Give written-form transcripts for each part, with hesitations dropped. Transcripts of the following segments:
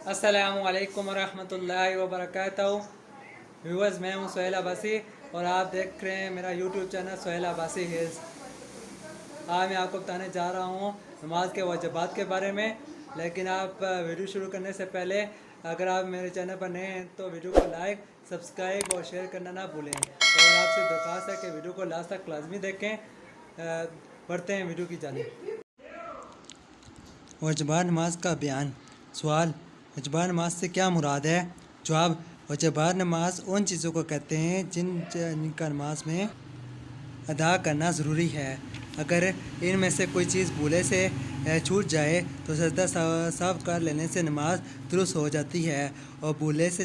السلام علیکم ورحمۃ اللہ وبرکاتہ ویورز، میں ہوں سہیل عباسی اور آپ دیکھ رہے ہیں میرا YouTube channel Sohail Abbasi Hills. آج میں آپ کو بتانے جا رہا ہوں نماز کے واجبات کے بارے میں، لیکن آپ ویڈیو شروع کرنے سے پہلے اگر آپ میرے چینل پر نئے ہیں تو ویڈیو کو لائک، سبسکرائب اور شیئر کرنا نہ بھولیں، اور آپ سے درخواست ہے کہ ویڈیو کو لاسٹ تک لازمی دیکھیں۔ بڑھتے ہیں ویڈیو کی جانب۔ واجبات نماز کا بیان۔ سوال: واجبات نماز سے کیا مراد ہے؟ جواب: واجبات نماز ان چیزوں کو کہتے ہیں جن کا نماز میں ادا کرنا ضروری ہے۔ اگر ان میں سے کوئی چیز بھولے سے چھوٹ جائے تو سجدہ صاف کر لینے سے نماز درست ہو جاتی ہے، اور بھولے سے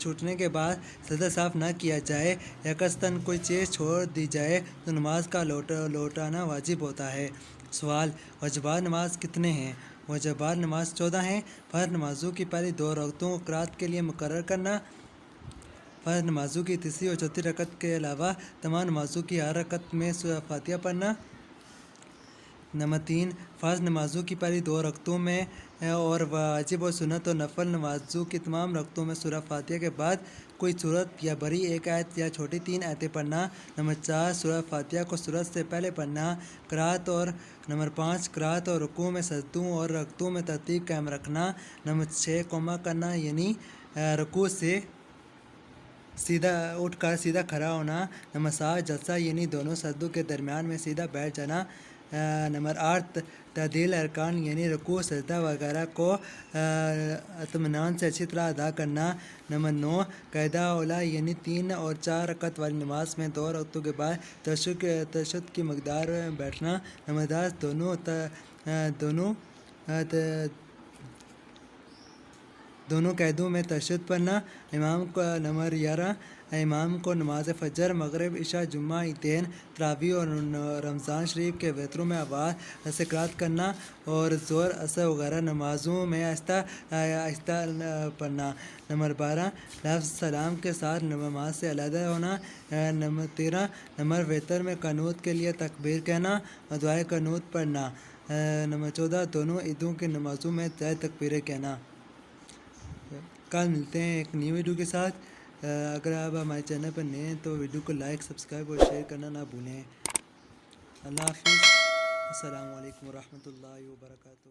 چھوٹنے کے بعد سجدہ صاف نہ کیا جائے یا قصداً کوئی چیز چھوڑ دی جائے تو نماز کا لوٹانا واجب ہوتا ہے۔ سوال: واجبات نماز کتنے ہیں؟ واجبات نماز 14 ہیں۔ فرض نمازوں کی پہلی 2 رکعتوں کو قرات کے لیے مقرر کرنا۔ فرض نمازوں کی تیسری اور چوتھی رکعت کے علاوہ تمام نمازوں کی ہر رکعت میں سورہ فاتحہ پڑھنا۔ نمبر 3، فرض نمازوں کی پہلی 2 رکعتوں میں اور واجب و سنت و نفل نمازوں کی تمام رکعتوں میں سورہ فاتحہ کے بعد کوئی سورت یا بڑی 1 آیت یا چھوٹی 3 آیتیں پڑھنا۔ نمبر 4، سورہ فاتحہ کو سورت سے پہلے پڑھنا۔ قرات اور نمبر 5، قرات اور رکوع میں سجدوں اور رکعتوں میں ترتیب قائم رکھنا۔ نمبر 6، قوما کرنا یعنی رکوع سے سیدھا اٹھ کر سیدھا کھڑا ہونا۔ نمبر 7، جلسہ یعنی دونوں سجدوں کے درمیان میں سیدھا بیٹھ جانا۔ نمبر 8، تعدیل ارکان یعنی رکوع، سجدہ وغیرہ کو اطمینان سے اچھی طرح ادا کرنا۔ نمبر 9، قاعدہ اولیٰ یعنی 3 اور 4 رکعت والی نماز میں 2 رکعتوں کے بعد تشہد کی مقدار بیٹھنا۔ نمبر 10، دونوں قعدوں میں تشہد پڑھنا امام کو۔ نمبر 11، امام کو نماز فجر، مغرب، عشاء، جمعہ، عیدین، تراویح اور رمضان شریف کے وتروں میں آواز سے قرات کرنا، اور ظہر، عصر وغیرہ نمازوں میں آہستہ آہستہ پڑھنا۔ نمبر 12، لفظ سلام کے ساتھ نماز سے علیحدہ ہونا۔ نمبر 13، نمبر وتر میں قنوت کے لیے تکبیر کہنا اور دعائے قنوت پڑھنا۔ نمبر 14، دونوں عیدوں کی نمازوں میں زائد تکبیریں کہنا۔ کل ملتے ہیں ایک نیو ویڈیو کے ساتھ۔ اگر آپ ہمارے چینل پر نئے ہیں تو ویڈیو کو لائک، سبسکرائب اور شیئر کرنا نہ بھولیں۔ اللہ حافظ۔ السلام علیکم ورحمۃ اللہ وبرکاتہ۔